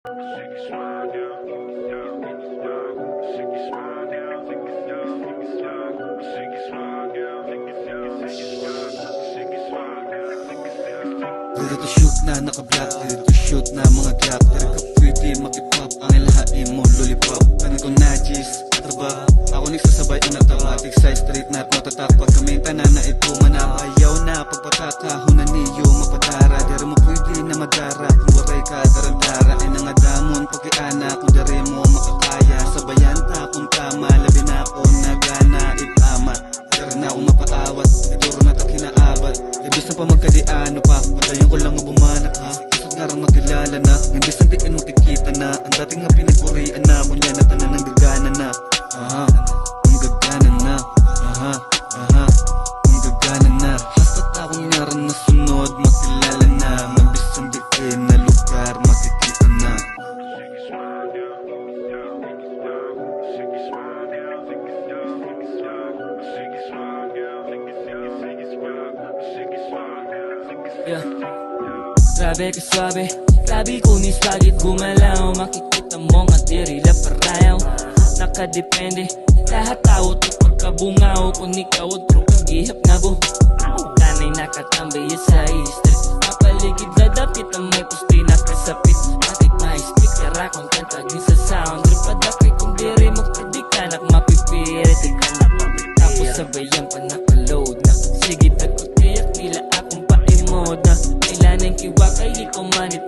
Ready to shoot na naka-black, ready to shoot na mga trap. Pero ka pwede makipop, ang ilahain mo lollipop. Tanong ko najis, traba, ako nagsasabay ang automatic side straight na matatak. Pag kami tanan na ito manabayaw na pagpatakaho na niyo mapadara. Dari mo pwede na madara, kung waray ka darandara. Ay nangadamon pagkiana, kung dari mo makakaya. Sabayan ta kung tama, labi na ako nagana itama. Dari na ako mapaawat, ituro na ta kinaabat. Ibis na pa magkadiano pa, patayon ko lang mabumanak ha. Isot nga rang magkilala na, ngambis ang diin makikita na. Ang dating nga pinagpurian na, kunya na tanan ng gagana na. Aha, ang gagana na. Aha, aha, ang gagana na. Basta't akong ngaran na sunod, makilala na. Ngambis ang diin na lugar, makikita na. Yeah. Grabe ka swabe, labi kunis bagit gumalaw. Makikita mo nga dirila parayaw. Nakadepende, lahat tao to pagkabungaw. Kung ikaw at true kagihap nga go. Kanay nakatambay sa istres. Napaligid na dapit ang may pusti nakasapit. Bakit ma-stick kara kung kantagin sa sound. Ripadapay kung diri mo kadikanak mapipirit. Ikanak tapos sabayan pa nakaload na. Sige tagkutiyak nila akong paimod na. Kailanang kiwa kay ikaw manit